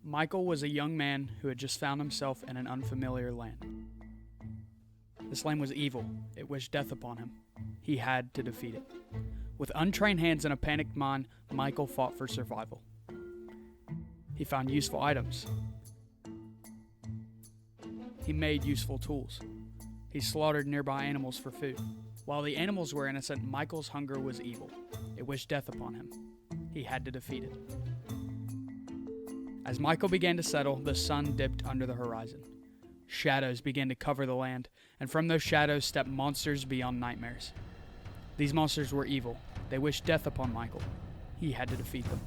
Michael was a young man who had just found himself in an unfamiliar land. This land was evil. It wished death upon him. He had to defeat it. With untrained hands and a panicked mind, Michael fought for survival. He found useful items. He made useful tools. He slaughtered nearby animals for food. While the animals were innocent, Michael's hunger was evil. It wished death upon him. He had to defeat it. As Michael began to settle, the sun dipped under the horizon. Shadows began to cover the land, and from those shadows stepped monsters beyond nightmares. These monsters were evil. They wished death upon Michael. He had to defeat them.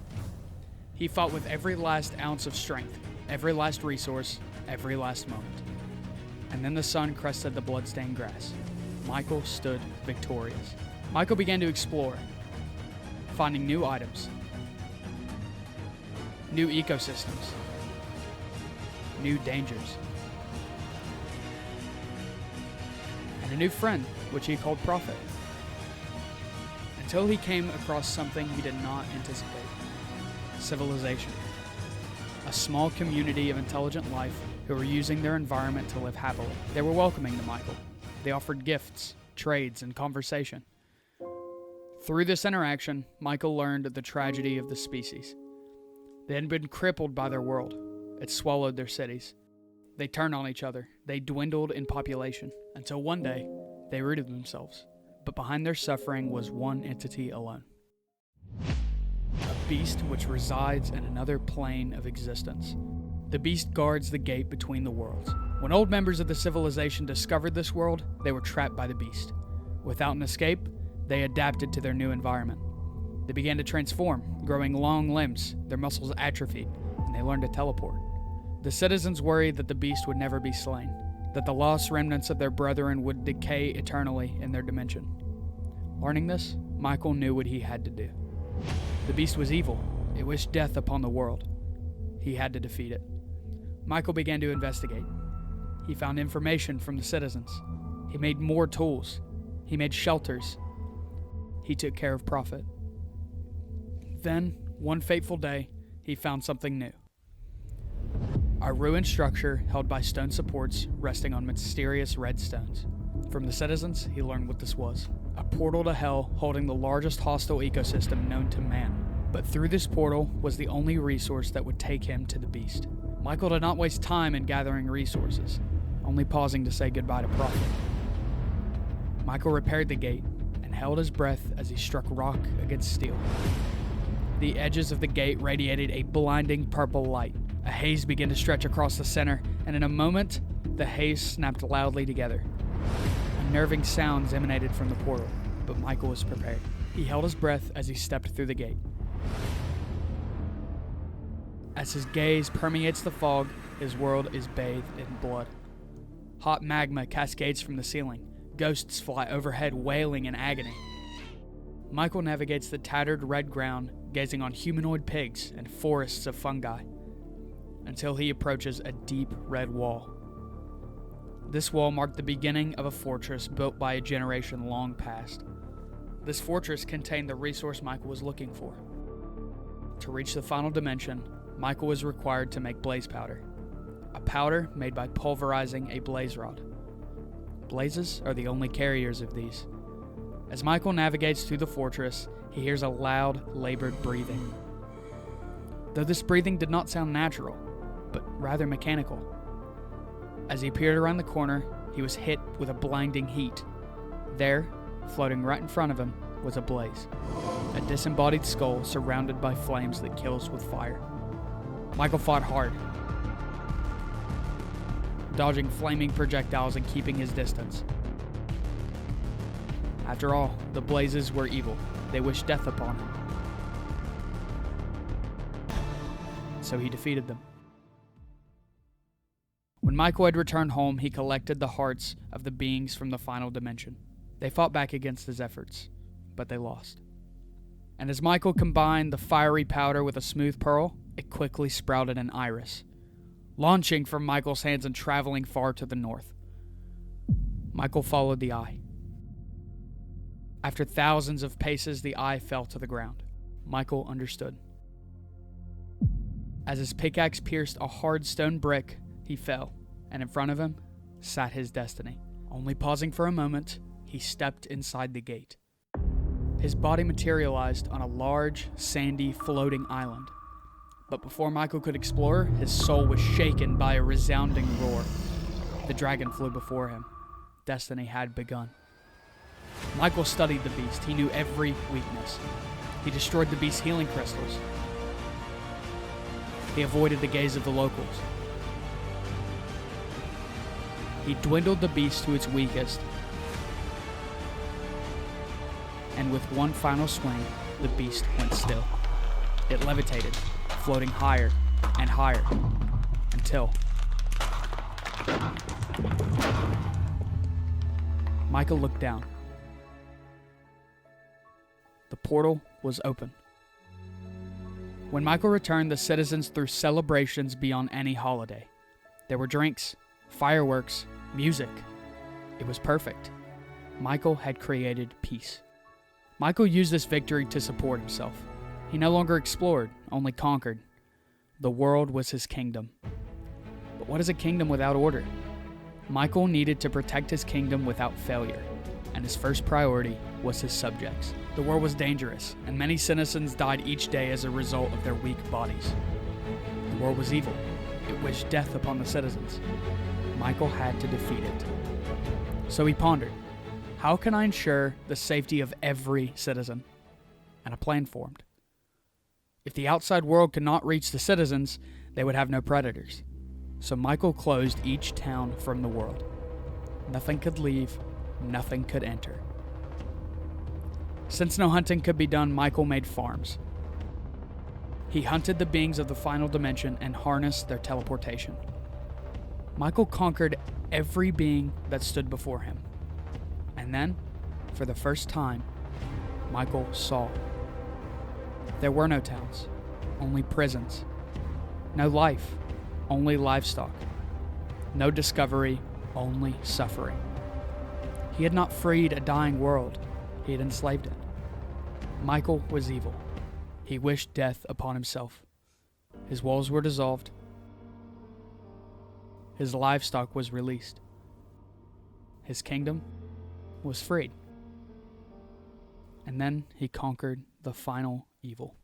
He fought with every last ounce of strength, every last resource, every last moment. And then the sun crested the bloodstained grass. Michael stood victorious. Michael began to explore, finding new items, new ecosystems, new dangers, and a new friend, which he called Prophet, until he came across something he did not anticipate: civilization. A small community of intelligent life who were using their environment to live happily. They were welcoming to Michael. They offered gifts, trades, and conversation. Through this interaction, Michael learned the tragedy of the species. They had been crippled by their world. It swallowed their cities. They turned on each other. They dwindled in population, until one day, they rooted themselves. But behind their suffering was one entity alone: a beast which resides in another plane of existence. The beast guards the gate between the worlds. When old members of the civilization discovered this world, they were trapped by the beast. Without an escape, they adapted to their new environment. They began to transform, growing long limbs, their muscles atrophied, and they learned to teleport. The citizens worried that the beast would never be slain, that the lost remnants of their brethren would decay eternally in their dimension. Learning this, Michael knew what he had to do. The beast was evil. It wished death upon the world. He had to defeat it. Michael began to investigate. He found information from the citizens. He made more tools. He made shelters. He took care of Prophet. Then, one fateful day, he found something new. A ruined structure held by stone supports resting on mysterious red stones. From the citizens, he learned what this was: a portal to hell holding the largest hostile ecosystem known to man. But through this portal was the only resource that would take him to the beast. Michael did not waste time in gathering resources, only pausing to say goodbye to Prophet. Michael repaired the gate and held his breath as he struck rock against steel. The edges of the gate radiated a blinding purple light. A haze began to stretch across the center, and in a moment, the haze snapped loudly together. Unnerving sounds emanated from the portal, but Michael was prepared. He held his breath as he stepped through the gate. As his gaze permeates the fog, his world is bathed in blood. Hot magma cascades from the ceiling. Ghosts fly overhead, wailing in agony. Michael navigates the tattered red ground, gazing on humanoid pigs and forests of fungi, until he approaches a deep red wall. This wall marked the beginning of a fortress built by a generation long past. This fortress contained the resource Michael was looking for. To reach the final dimension, Michael was required to make blaze powder, a powder made by pulverizing a blaze rod. Blazes are the only carriers of these. As Michael navigates through the fortress, he hears a loud, labored breathing. Though this breathing did not sound natural, but rather mechanical. As he peered around the corner, he was hit with a blinding heat. There, floating right in front of him, was a blaze. A disembodied skull surrounded by flames that kills with fire. Michael fought hard, dodging flaming projectiles and keeping his distance. After all, the blazes were evil. They wished death upon him. So he defeated them. When Michael had returned home, he collected the hearts of the beings from the final dimension. They fought back against his efforts, but they lost. And as Michael combined the fiery powder with a smooth pearl, it quickly sprouted an iris, launching from Michael's hands and traveling far to the north. Michael followed the eye. After thousands of paces, the eye fell to the ground. Michael understood. As his pickaxe pierced a hard stone brick, he fell, and in front of him sat his destiny. Only pausing for a moment, he stepped inside the gate. His body materialized on a large, sandy, floating island. But before Michael could explore, his soul was shaken by a resounding roar. The dragon flew before him. Destiny had begun. Michael studied the beast. He knew every weakness. He destroyed the beast's healing crystals. He avoided the gaze of the locals. He dwindled the beast to its weakest. And with one final swing, the beast went still. It levitated, floating higher and higher, until Michael looked down. The portal was open. When Michael returned, the citizens threw celebrations beyond any holiday. There were drinks, fireworks, music. It was perfect. Michael had created peace. Michael used this victory to support himself. He no longer explored, only conquered. The world was his kingdom. But what is a kingdom without order? Michael needed to protect his kingdom without failure, and his first priority was his subjects. The war was dangerous, and many citizens died each day as a result of their weak bodies. The war was evil. It wished death upon the citizens. Michael had to defeat it. So he pondered, how can I ensure the safety of every citizen? And a plan formed. If the outside world could not reach the citizens, they would have no predators. So Michael closed each town from the world. Nothing could leave, nothing could enter. Since no hunting could be done, Michael made farms. He hunted the beings of the final dimension and harnessed their teleportation. Michael conquered every being that stood before him. And then, for the first time, Michael saw. There were no towns, only prisons. No life, only livestock. No discovery, only suffering. He had not freed a dying world, he had enslaved it. Michael was evil. He wished death upon himself. His walls were dissolved. His livestock was released. His kingdom was freed. And then he conquered the final evil.